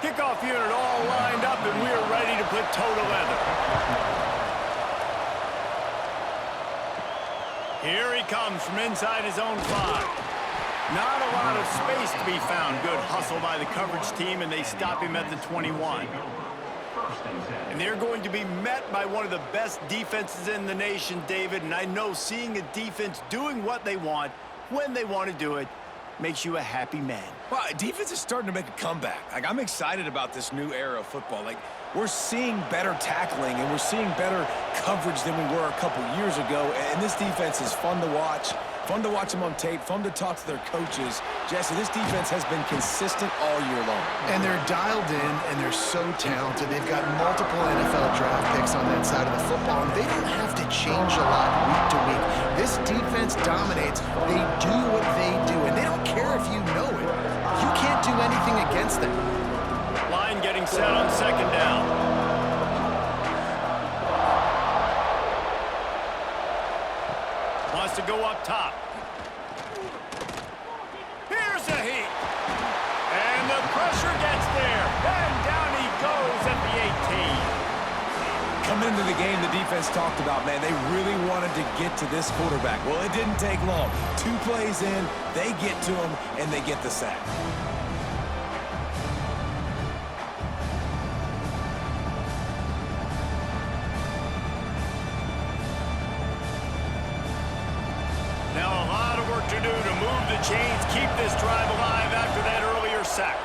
Kickoff unit all lined up, and we're ready to put toe to leather. Here he comes from inside his own 5. Not a lot of space to be found. Good hustle by the coverage team, and they stop him at the 21. And they're going to be met by one of the best defenses in the nation, David. And I know seeing a defense doing what they want, when they want to do it, makes you a happy man. Well, defense is starting to make a comeback. Like, I'm excited about this new era of football. Like, we're seeing better tackling, and we're seeing better coverage than we were a couple years ago. And this defense is fun to watch. Fun to watch them on tape, fun to talk to their coaches. Jesse, this defense has been consistent all year long. And they're dialed in, and they're so talented. They've got multiple NFL draft picks on that side of the football, and they don't have to change a lot week to week. This defense dominates. They do what they do, and they don't care if you know it. You can't do anything against them. Line getting set on second down. Wants to go up top. Here's a heat. And the pressure gets there. And down he goes at the 18. Coming into the game, the defense talked about, man, they really wanted to get to this quarterback. Well, it didn't take long. 2 plays in, they get to him, and they get the sack. To do to move the chains, keep this drive alive after that earlier sack.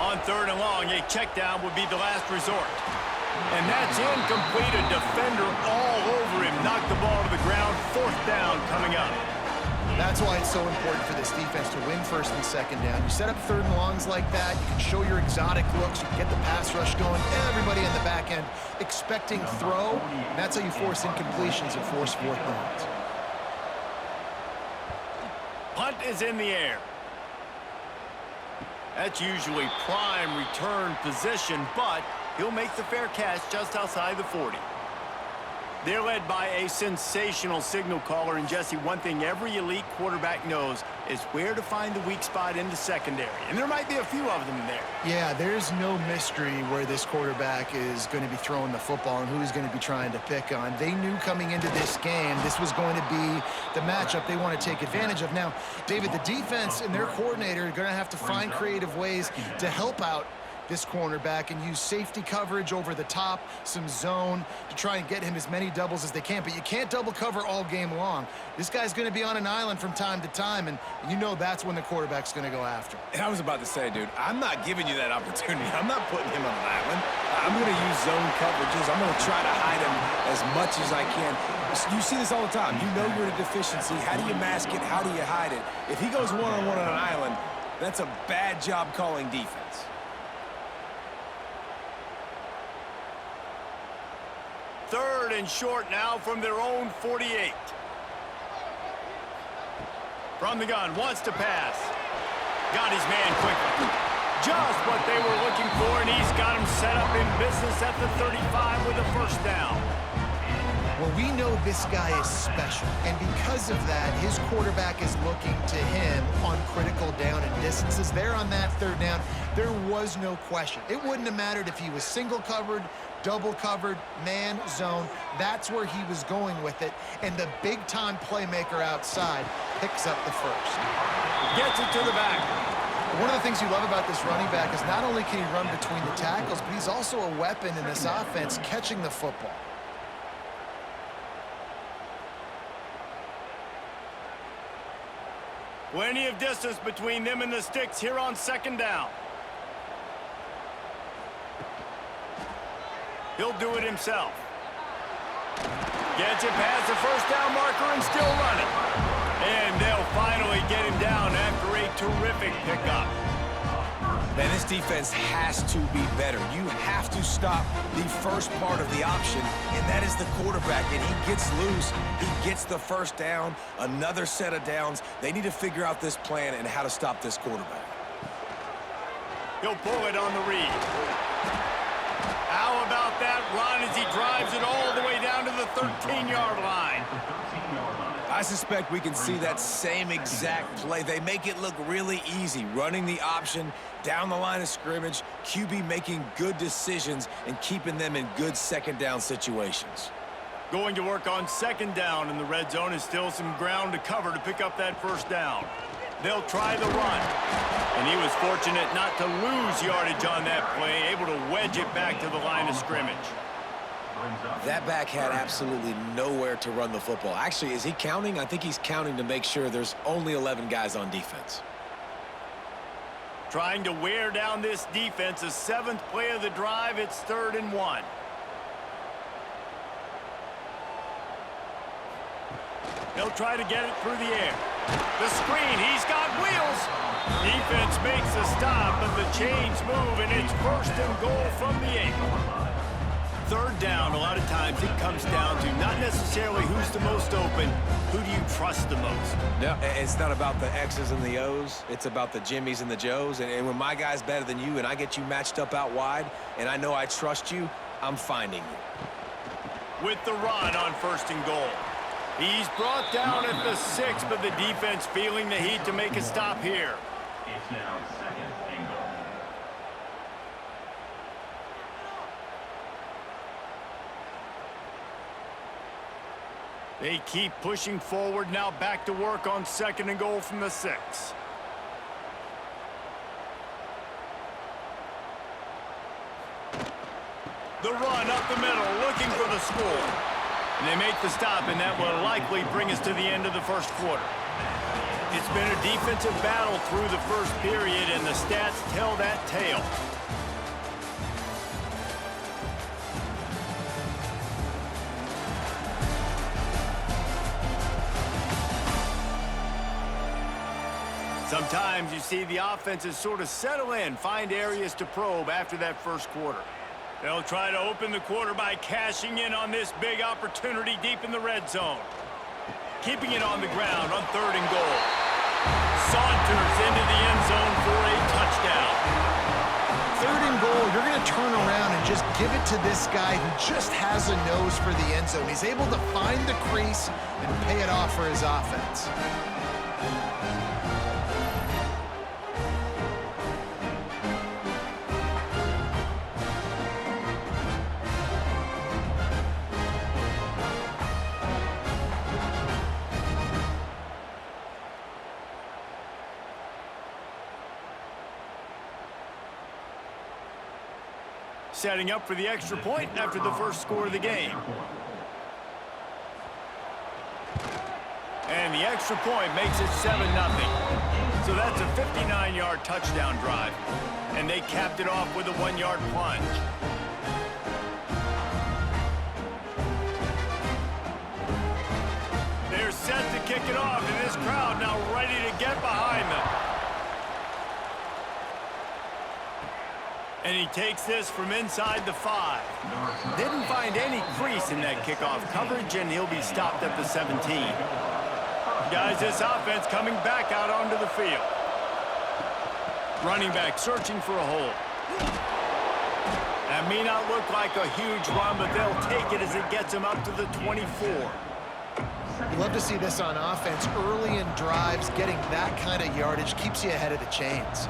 On 3rd and long, a check down would be the last resort. And that's incomplete. A defender all over him. Knocked the ball to the ground. 4th down coming up. That's why it's so important for this defense to win 1st and 2nd down. You set up 3rd and longs like that, you can show your exotic looks, you can get the pass rush going, everybody in the back end expecting throw, and that's how you force incompletions and force 4th downs. Punt is in the air. That's usually prime return position, but he'll make the fair catch just outside the 40. They're led by a sensational signal caller, and Jesse, one thing every elite quarterback knows is where to find the weak spot in the secondary, and there might be a few of them there. Yeah, there's no mystery where this quarterback is going to be throwing the football and who he's going to be trying to pick on. They knew coming into this game this was going to be the matchup they want to take advantage of. Now, David, the defense and their coordinator are going to have to find creative ways to help out this cornerback and use safety coverage over the top, some zone to try and get him as many doubles as they can. But you can't double cover all game long. This guy's going to be on an island from time to time, and you know that's when the quarterback's going to go after him. And I was about to say, dude, I'm not giving you that opportunity. I'm not putting him on an island. I'm going to use zone coverages. I'm going to try to hide him as much as I can. You see this all the time. You know you're in a deficiency. How do you mask it? How do you hide it? If he goes one-on-one on an island, that's a bad job calling defense. Third and short now from their own 48. From the gun, wants to pass. Got his man quickly. Just what they were looking for, and he's got him set up in business at the 35 with a 1st down. Well, we know this guy is special, and because of that, his quarterback is looking to him on critical down and distances. There on that 3rd down, there was no question. It wouldn't have mattered if he was single covered, double covered, man, zone. That's where he was going with it, and the big-time playmaker outside picks up the 1st. Gets it to the back. One of the things you love about this running back is not only can he run between the tackles, but he's also a weapon in this offense catching the football. Plenty of distance between them and the sticks here on 2nd down. He'll do it himself. Gets it past the 1st down marker and still running. And they'll finally get him down after a terrific pickup. Man, this defense has to be better. You have to stop the first part of the option, and that is the quarterback. And he gets loose. He gets the 1st down, another set of downs. They need to figure out this plan and how to stop this quarterback. He'll pull it on the read. How about that run as he drives it all the way down to the 13-yard line? I suspect we can see that same exact play. They make it look really easy, running the option down the line of scrimmage, QB making good decisions and keeping them in good second down situations. Going to work on second down in the red zone is still some ground to cover to pick up that first down. They'll try the run. And he was fortunate not to lose yardage on that play, able to wedge it back to the line of scrimmage. That back had absolutely nowhere to run the football. Actually, is he counting? I think he's counting to make sure there's only 11 guys on defense. Trying to wear down this defense, the seventh play of the drive, it's 3rd and 1. They'll try to get it through the air. The screen, he's got wheels. Defense makes a stop, but the chains move, and it's 1st and goal from the 8. 3rd down, a lot of times it comes down to not necessarily who's the most open, who do you trust the most? No, it's not about the X's and the O's. It's about the Jimmys and the Joes. And when my guy's better than you and I get you matched up out wide and I know I trust you, I'm finding you. With the run on 1st and goal. He's brought down at the 6, but the defense feeling the heat to make a stop here. It's now 2nd and goal. They keep pushing forward, now back to work on 2nd and goal from the 6. The run up the middle, looking for the score. And they make the stop, and that will likely bring us to the end of the first quarter. It's been a defensive battle through the first period, and the stats tell that tale. Sometimes you see the offenses sort of settle in, find areas to probe after that first quarter. They'll try to open the quarter by cashing in on this big opportunity deep in the red zone. Keeping it on the ground on 3rd and goal. Saunters into the end zone for a touchdown. 3rd and goal, you're going to turn around and just give it to this guy who just has a nose for the end zone. He's able to find the crease and pay it off for his offense. Setting up for the extra point after the first score of the game. And the extra point makes it 7-0. So that's a 59-yard touchdown drive. And they capped it off with a 1-yard plunge. They're set to kick it off, and this crowd now ready to get behind them. And he takes this from inside the 5. Didn't find any crease in that kickoff coverage, and he'll be stopped at the 17. Guys, this offense coming back out onto the field. Running back searching for a hole. That may not look like a huge run, but they'll take it as it gets him up to the 24. You love to see this on offense. Early in drives, getting that kind of yardage keeps you ahead of the chains.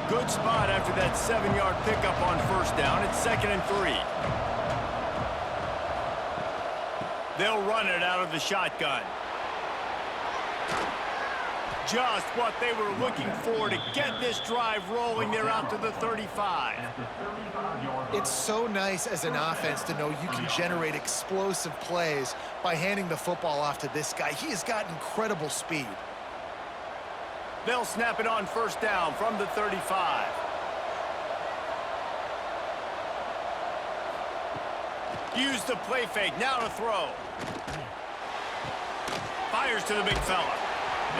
Good spot after that 7-yard pickup on 1st down. It's 2nd and 3. They'll run it out of the shotgun. Just what they were looking for to get this drive rolling. They're out to the 35. It's so nice as an offense to know you can generate explosive plays by handing the football off to this guy. He has got incredible speed. They'll snap it on 1st down from the 35. Use the play fake, now to throw. Fires to the big fella.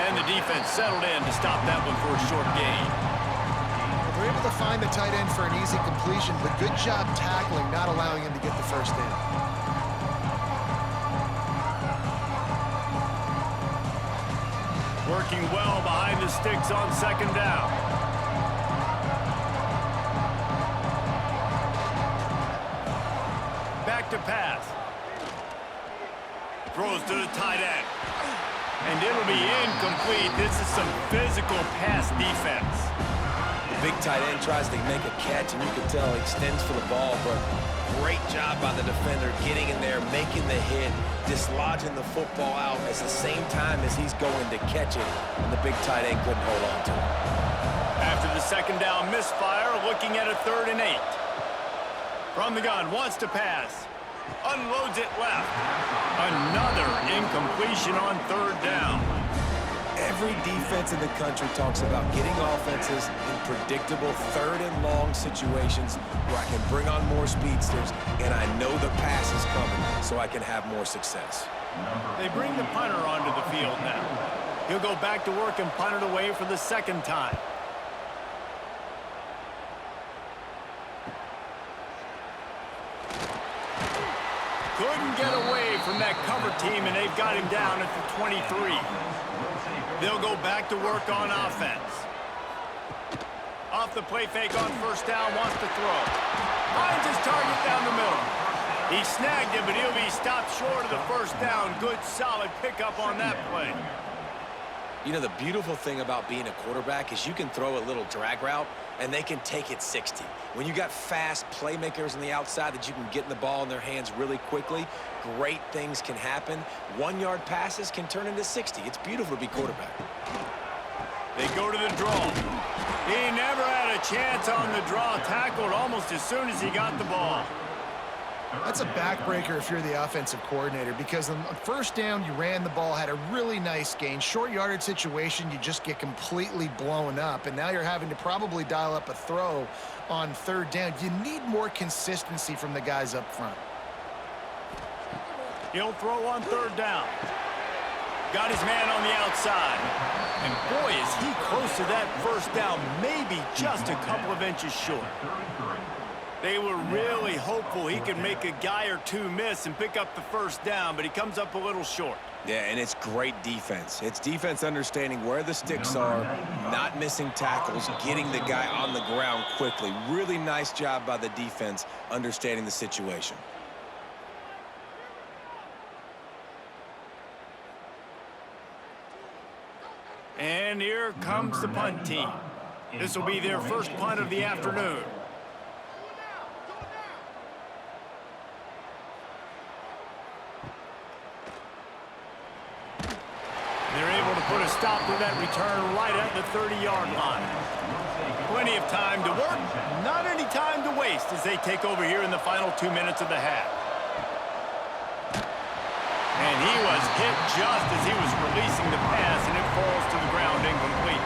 And the defense settled in to stop that one for a short gain. Well, they're able to find the tight end for an easy completion, but good job tackling, not allowing him to get the first down. Working well behind the sticks on 2nd down. Back to pass. Throws to the tight end. And it'll be incomplete. This is some physical pass defense. The big tight end tries to make a catch, and you can tell he extends for the ball, but great job by the defender getting in there, making the hit, dislodging the football out at the same time as he's going to catch it, and the big tight end couldn't hold on to it. After the second down misfire, looking at a 3rd and 8. From the gun, wants to pass. Unloads it left. Another incompletion on 3rd down. Every defense in the country talks about getting offenses in predictable 3rd and long situations where I can bring on more speedsters and I know the pass is coming so I can have more success. They bring the punter onto the field now. He'll go back to work and punt it away for the 2nd time. Couldn't get away from that cover team, and they've got him down at the 23. They'll go back to work on offense. Off the play fake on 1st down, wants to throw. Finds his target down the middle. He snagged it, but he'll be stopped short of the 1st down. Good, solid pickup on that play. You know, the beautiful thing about being a quarterback is you can throw a little drag route, and they can take it 60. When you got fast playmakers on the outside that you can get the ball in their hands really quickly, great things can happen. 1-yard passes can turn into 60. It's beautiful to be quarterback. They go to the draw. He never had a chance on the draw. Tackled almost as soon as he got the ball. That's a backbreaker if you're the offensive coordinator, because on 1st down, you ran the ball, had a really nice gain. Short yardage situation, you just get completely blown up, and now you're having to probably dial up a throw on 3rd down. You need more consistency from the guys up front. He'll throw on 3rd down. Got his man on the outside. And boy, is he close to that 1st down, maybe just a couple of inches short. They were really hopeful he could make a guy or two miss and pick up the 1st down, but he comes up a little short. Yeah, and it's great defense. It's defense understanding where the sticks are, not missing tackles, getting the guy on the ground quickly. Really nice job by the defense understanding the situation. And here comes the punt team. This will be their 1st punt of the afternoon. They're able to put a stop to that return right at the 30-yard line. Plenty of time to work, not any time to waste as they take over here in the final 2 minutes of the half. And he was hit just as he was releasing the pass, and it falls to the ground incomplete.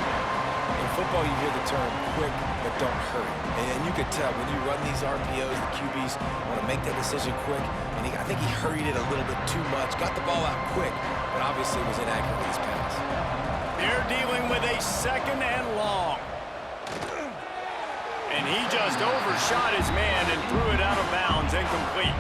In football, you hear the term quick, but don't hurry. And you could tell when you run these RPOs, the QBs want to make that decision quick. And I think he hurried it a little bit too much, got the ball out quick, but obviously was inaccurate with his pass. They're dealing with a 2nd and long. And he just overshot his man and threw it out of bounds, incomplete.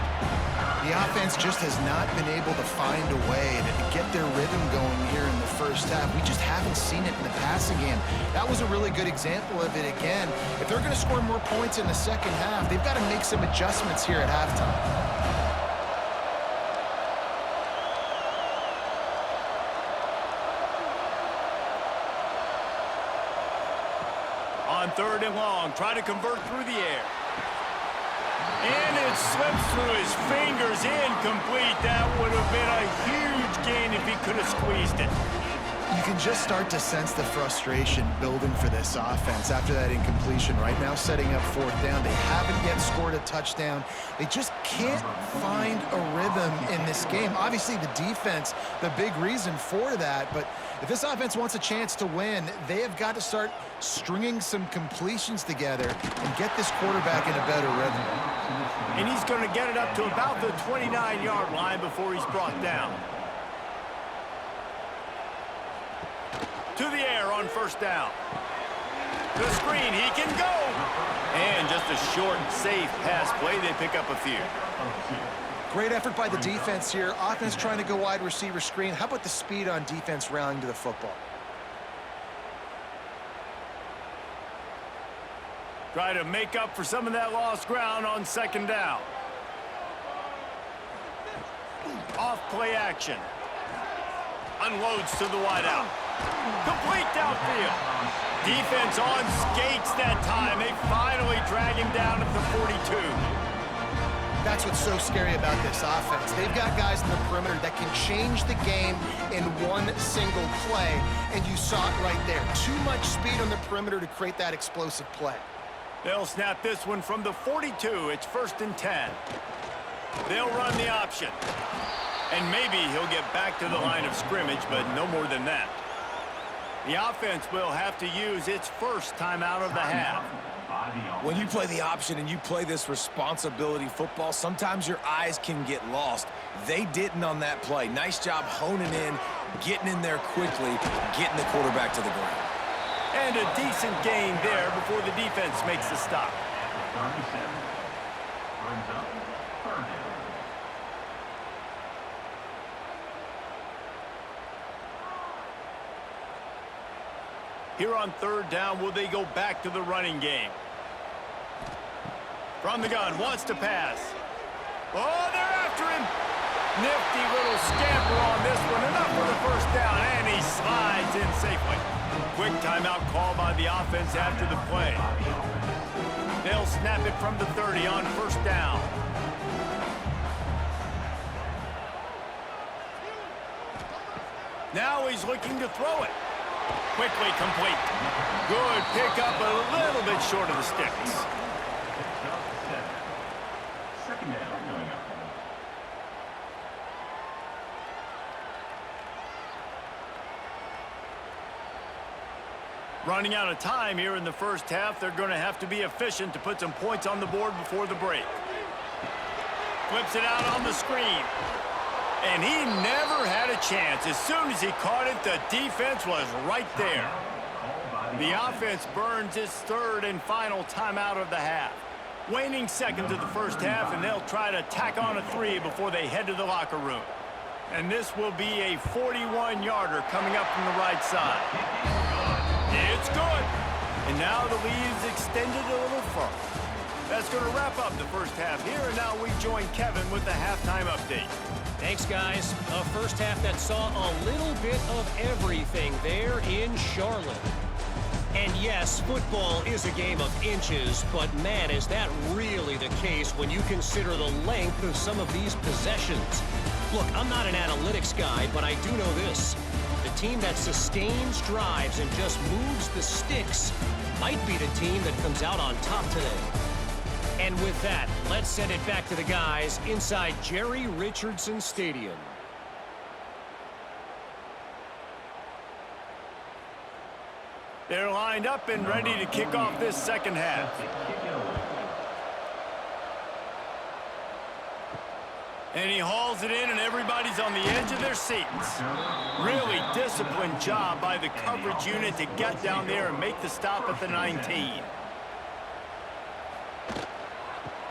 The offense just has not been able to find a way to get their rhythm going here in the 1st half. We just haven't seen it in the passing game. That was a really good example of it again. If they're going to score more points in the 2nd half, they've got to make some adjustments here at halftime. On 3rd and long, try to convert through the air. And it slips through his fingers, incomplete. That would have been a huge gain if he could have squeezed it. You can just start to sense the frustration building for this offense after that incompletion. Right now, setting up 4th down. They haven't yet scored a touchdown. They just can't find a rhythm in this game. Obviously, the defense, the big reason for that. But if this offense wants a chance to win, they have got to start stringing some completions together and get this quarterback in a better rhythm. And he's going to get it up to about the 29-yard line before he's brought down. To the air on 1st down. The screen, he can go. And just a short, safe pass play. They pick up a few. Great effort by the defense here. Offense trying to go wide receiver screen. How about the speed on defense rallying to the football? Try to make up for some of that lost ground on 2nd down. Off play action. Unloads to the wideout. Complete downfield. Defense on skates that time. They finally drag him down at the 42. That's what's so scary about this offense. They've got guys in the perimeter that can change the game in one single play, and you saw it right there. Too much speed on the perimeter to create that explosive play. They'll snap this one from the 42. It's 1st and 10. They'll run the option. And maybe he'll get back to the line of scrimmage, but no more than that. The offense will have to use its first timeout of the half. When you play the option and you play this responsibility football, sometimes your eyes can get lost. They didn't on that play. Nice job honing in, getting in there quickly, getting the quarterback to the ground. And a decent gain there before the defense makes the stop. 37. Brings up 3rd down. Here on 3rd down, will they go back to the running game? From the gun, wants to pass. Oh, they're after him. Nifty little scamper on this one. Enough for the 1st down, and he slides in safely. Quick timeout call by the offense after the play. They'll snap it from the 30 on 1st down. Now he's looking to throw it. Quickly complete. Good pickup, a little bit short of the sticks. 2nd down coming up. Running out of time here in the 1st half. They're going to have to be efficient to put some points on the board before the break. Flips it out on the screen. And he never had a chance. As soon as he caught it, the defense was right there. The offense burns its 3rd and final timeout of the half. Waning seconds of the 1st half, and they'll try to tack on a 3 before they head to the locker room. And this will be a 41-yarder coming up from the right side. It's good. And now the lead is extended a little further. That's going to wrap up the 1st half here, and now we join Kevin with the halftime update. Thanks, guys. A 1st half that saw a little bit of everything there in Charlotte. And yes, football is a game of inches, but man, is that really the case when you consider the length of some of these possessions. Look, I'm not an analytics guy, but I do know this. The team that sustains drives and just moves the sticks might be the team that comes out on top today. And with that, let's send it back to the guys inside Jerry Richardson Stadium. They're lined up and ready to kick off this 2nd half. And he hauls it in, and everybody's on the edge of their seats. Really disciplined job by the coverage unit to get down there and make the stop at the 19.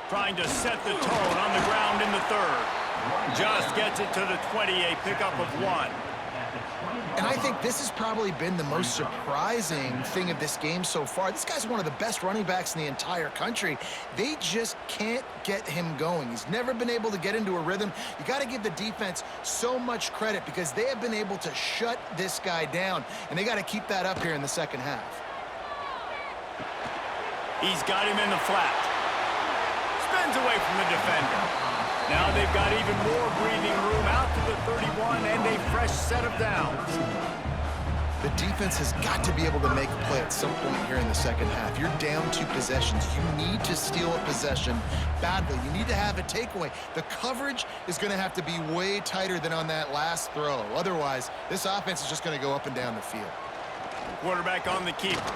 Trying to set the tone on the ground in the 3rd. Just gets it to the 20, a pickup of 1. And I think this has probably been the most surprising thing of this game so far. This guy's one of the best running backs in the entire country. They just can't get him going. He's never been able to get into a rhythm. You got to give the defense so much credit because they have been able to shut this guy down, and they got to keep that up here in the 2nd half. He's got him in the flat. Spins away from the defender. Now they've got even more breathing room out to the 31 and a fresh set of downs. The defense has got to be able to make a play at some point here in the 2nd half. You're down 2 possessions. You need to steal a possession badly. You need to have a takeaway. The coverage is going to have to be way tighter than on that last throw. Otherwise, this offense is just going to go up and down the field. Quarterback on the keeper.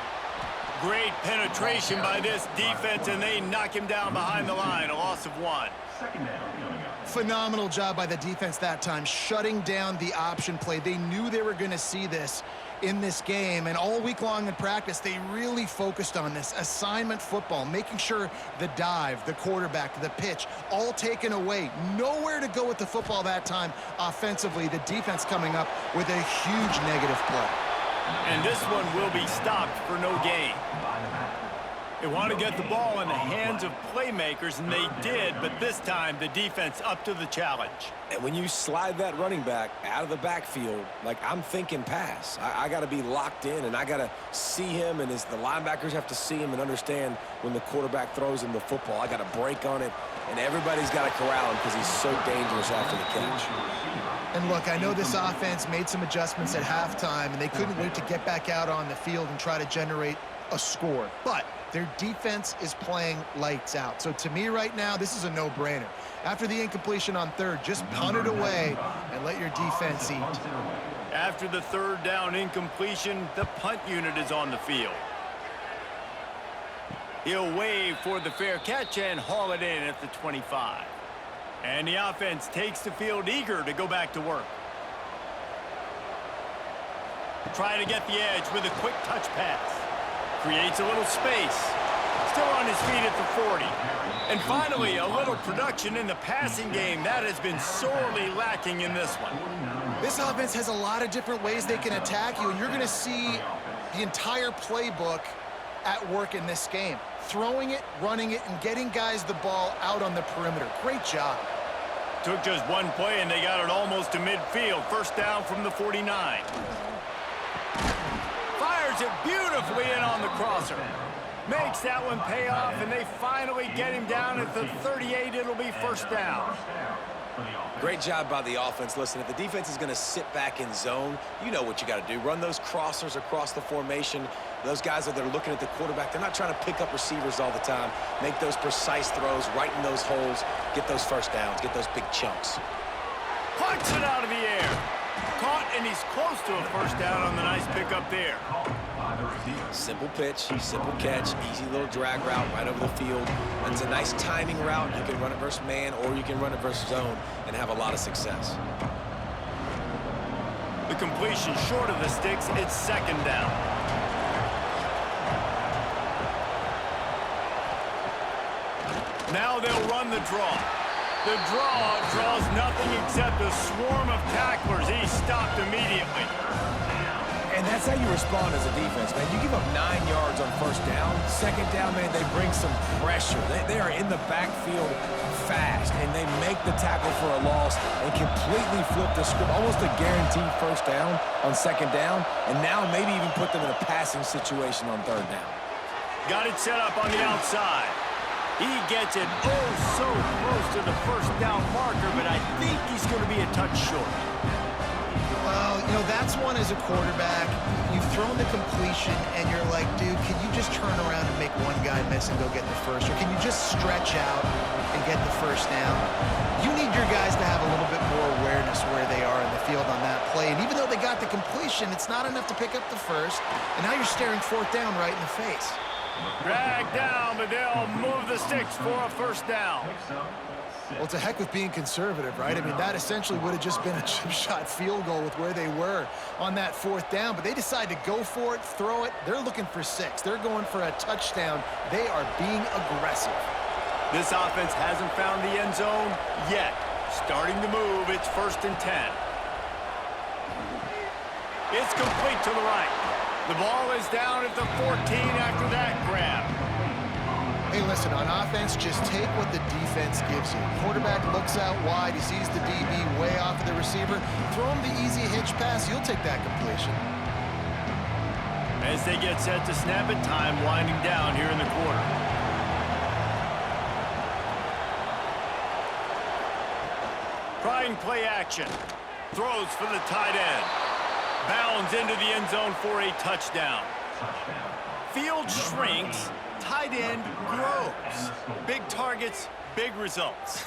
Great penetration by this defense, and they knock him down behind the line. A loss of 1. 2nd down coming up. Phenomenal job by the defense that time, shutting down the option play. They knew they were going to see this in this game, and all week long in practice, they really focused on this assignment football, making sure the dive, the quarterback, the pitch, all taken away. Nowhere to go with the football that time offensively. The defense coming up with a huge negative play. And this one will be stopped for no gain. They want to get the ball in the hands of playmakers, and they did, but this time the defense up to the challenge. And when you slide that running back out of the backfield, like I'm thinking pass, I got to be locked in, and I got to see him, and the linebackers have to see him and understand when the quarterback throws him the football. I got to break on it, and everybody's got to corral him because he's so dangerous after the catch. And look, I know this offense made some adjustments at halftime, and they couldn't wait to get back out on the field and try to generate a score. But their defense is playing lights out. So to me right now, this is a no-brainer. After the incompletion on third, just punt it away and let your defense eat. After the third down incompletion, the punt unit is on the field. He'll wave for the fair catch and haul it in at the 25. And the offense takes the field eager to go back to work. Trying to get the edge with a quick touch pass. Creates a little space. Still on his feet at the 40. And finally, a little production in the passing game. That has been sorely lacking in this one. This offense has a lot of different ways they can attack you, and you're going to see the entire playbook at work in this game. Throwing it, running it, and getting guys the ball out on the perimeter. Great job. Took just one play, and they got it almost to midfield. First down from the 49. Fires it beautifully in on the crosser. Makes that one pay off, and they finally get him down at the 38. It'll be first down. Great job by the offense. Listen, if the defense is going to sit back in zone, you know what you got to do. Run those crossers across the formation. Those guys that are looking at the quarterback, they're not trying to pick up receivers all the time. Make those precise throws, right in those holes, get those first downs, get those big chunks. Punts it out of the air. Caught, and he's close to a first down on the nice pickup there. Simple pitch, simple catch, easy little drag route right over the field. It's a nice timing route. You can run it versus man, or you can run it versus zone and have a lot of success. The completion short of the sticks. It's second down. Now they'll run the draw. The draw draws nothing except a swarm of tacklers. He's stopped immediately. And that's how you respond as a defense, man. You give up 9 yards on first down. Second down, man, they bring some pressure. They are in the backfield fast, and they make the tackle for a loss and completely flip the script. Almost a guaranteed first down on second down, and now maybe even put them in a passing situation on third down. Got it set up on the outside. He gets it oh so close to the first down marker, but I think he's going to be a touch short. Well, you know, that's one as a quarterback. You've thrown the completion, and you're like, dude, can you just turn around and make one guy miss and go get the first? Or can you just stretch out and get the first down? You need your guys to have a little bit more awareness where they are in the field on that play. And even though they got the completion, it's not enough to pick up the first. And now you're staring fourth down right in the face. Drag down, but they'll move the sticks for a first down. Well, it's a heck with being conservative, right? I mean, that essentially would have just been a chip shot field goal with where they were on that fourth down. But they decide to go for it, throw it. They're looking for 6. They're going for a touchdown. They are being aggressive. This offense hasn't found the end zone yet. Starting to move. It's first and 10. It's complete to the right. The ball is down at the 14 after that grab. Hey, listen, on offense, just take what the defense gives you. Quarterback looks out wide. He sees the DB way off of the receiver. Throw him the easy hitch pass. You'll take that completion. As they get set to snap it, time winding down here in the quarter. Trying play action. Throws for the tight end. Bounds into the end zone for a touchdown. Field shrinks. Tight end grows. Big targets, big results.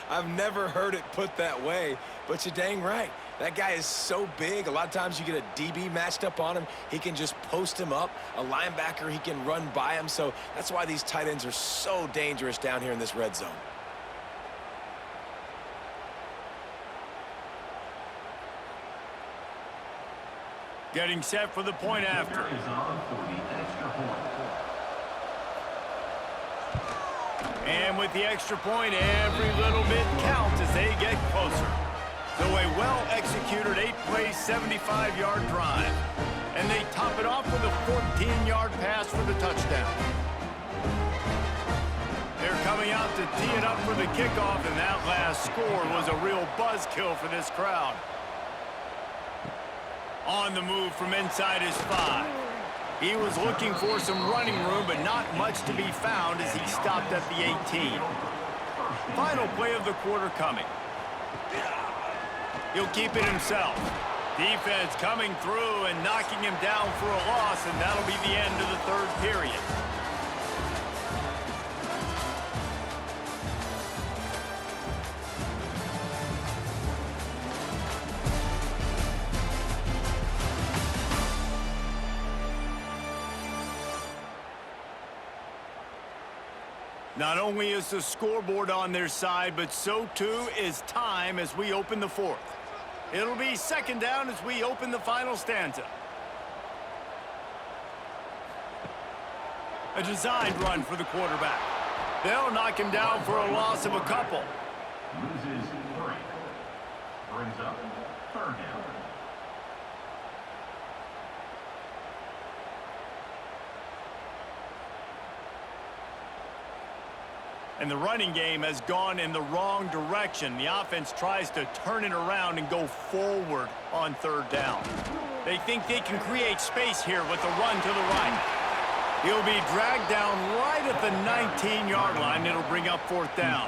I've never heard it put that way, but you're dang right. That guy is so big. A lot of times you get a DB matched up on him. He can just post him up. A linebacker, he can run by him. So that's why these tight ends are so dangerous down here in this red zone. Getting set for the point after. And with the extra point, every little bit counts as they get closer. So a well-executed 8-play, 75-yard drive. And they top it off with a 14-yard pass for the touchdown. They're coming out to tee it up for the kickoff, and that last score was a real buzzkill for this crowd. On the move from inside his 5. He was looking for some running room, but not much to be found as he stopped at the 18. Final play of the quarter coming. He'll keep it himself. Defense coming through and knocking him down for a loss, and that'll be the end of the third period. Not only is the scoreboard on their side, but so too is time as we open the fourth. It'll be second down as we open the final stanza. A designed run for the quarterback. They'll knock him down for a loss of a couple. Loses 3. Brings up third down. And the running game has gone in the wrong direction. The offense tries to turn it around and go forward on third down. They think they can create space here with a run to the right. He'll be dragged down right at the 19-yard line. It'll bring up fourth down.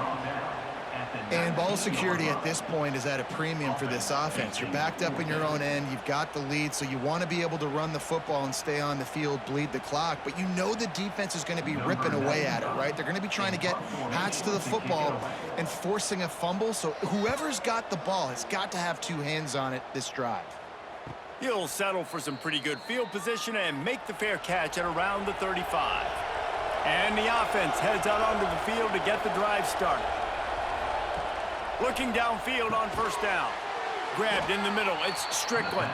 And ball security at this point is at a premium for this offense. You're backed up in your own end. You've got the lead, so you want to be able to run the football and stay on the field, bleed the clock. But you know the defense is going to be ripping away at it, right? They're going to be trying to get hats to the football and forcing a fumble. So whoever's got the ball has got to have 2 hands on it this drive. He'll settle for some pretty good field position and make the fair catch at around the 35. And the offense heads out onto the field to get the drive started. Looking downfield on first down. Grabbed in the middle. It's Strickland.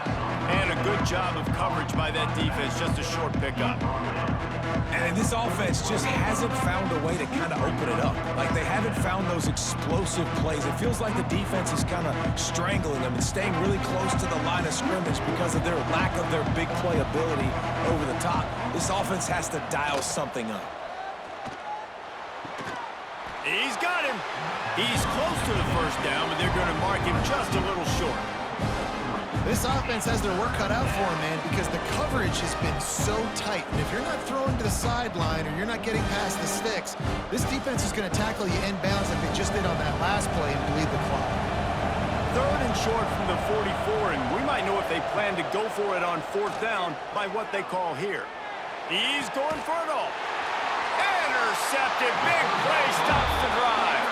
And a good job of coverage by that defense. Just a short pickup. And this offense just hasn't found a way to kind of open it up. Like, they haven't found those explosive plays. It feels like the defense is kind of strangling them and staying really close to the line of scrimmage because of their lack of their big play ability over the top. This offense has to dial something up. He's got him. He's close to the first down, but they're going to mark him just a little short. This offense has their work cut out for them, man, because the coverage has been so tight. And if you're not throwing to the sideline or you're not getting past the sticks, this defense is going to tackle you inbounds like they just did on that last play and bleed the clock. Third and short from the 44, and we might know if they plan to go for it on fourth down by what they call here. He's going for it all. Intercepted. Big play stops the drive.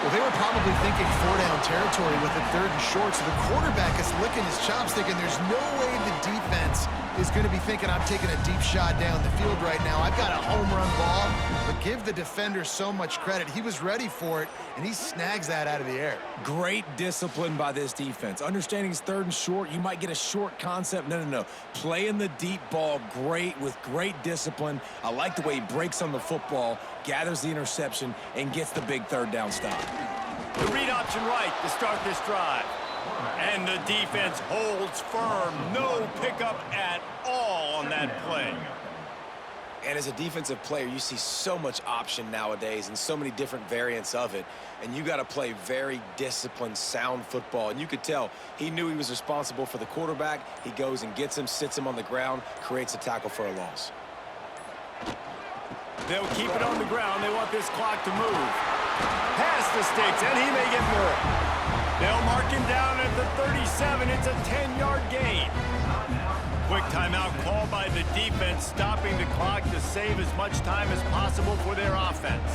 Well, they were probably thinking 4-down territory with a third and short, so the quarterback is licking his chops thinking there's no way the defense is going to be thinking I'm taking a deep shot down the field right now. I've got a home run ball, but give the defender so much credit. He was ready for it, and he snags that out of the air. Great discipline by this defense. Understanding it's third and short, you might get a short concept. No. Playing the deep ball with great discipline. I like the way he breaks on the football, gathers the interception, and gets the big third down stop. The read option right to start this drive. And the defense holds firm. No pickup at all on that play. And as a defensive player, you see so much option nowadays and so many different variants of it. And you got to play very disciplined, sound football. And you could tell he knew he was responsible for the quarterback. He goes and gets him, sits him on the ground, creates a tackle for a loss. They'll keep it on the ground. They want this clock to move. Past the sticks, and he may get more. They'll mark him down at the 37. It's a 10-yard gain. Quick timeout called by the defense, stopping the clock to save as much time as possible for their offense.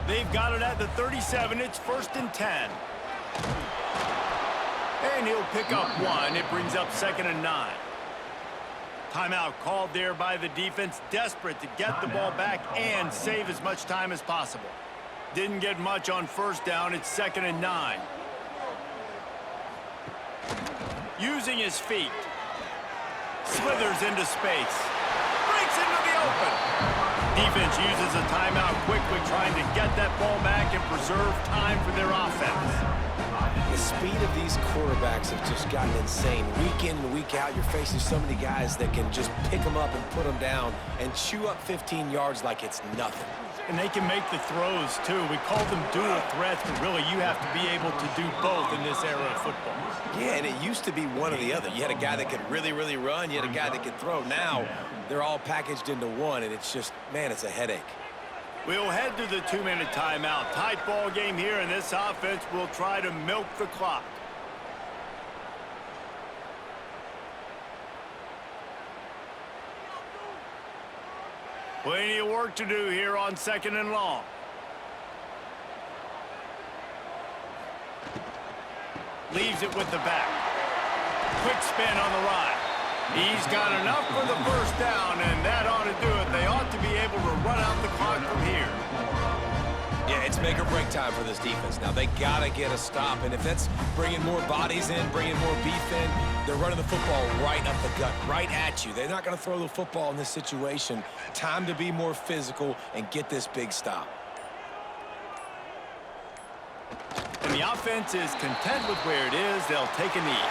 They've got it at the 37. It's 1st and 10. And he'll pick up 1. It brings up 2nd and 9. Timeout called there by the defense, desperate to get the ball back and save as much time as possible. Didn't get much on first down. It's 2nd and 9. Using his feet. Slithers into space. Breaks into the open. Defense uses a timeout quickly, trying to get that ball back and preserve time for their offense. The speed of these quarterbacks have just gotten insane. Week in and week out, you're facing so many guys that can just pick them up and put them down and chew up 15 yards like it's nothing. And they can make the throws, too. We call them dual threats, but really you have to be able to do both in this era of football. Yeah, and it used to be one or the other. You had a guy that could really, really run. You had a guy that could throw. Now they're all packaged into one, and it's just, man, it's a headache. We'll head to the 2-minute timeout. Tight ball game here, and this offense will try to milk the clock. Plenty of work to do here on 2nd and long. Leaves it with the back. Quick spin on the ride. He's got enough for the first down, and that ought to do it. They ought to be able to run out the clock from here. Yeah, it's make or break time for this defense. Now, they got to get a stop, and if that's bringing more bodies in, bringing more beef in, they're running the football right up the gut, right at you. They're not going to throw the football in this situation. Time to be more physical and get this big stop. And the offense is content with where it is. They'll take a knee.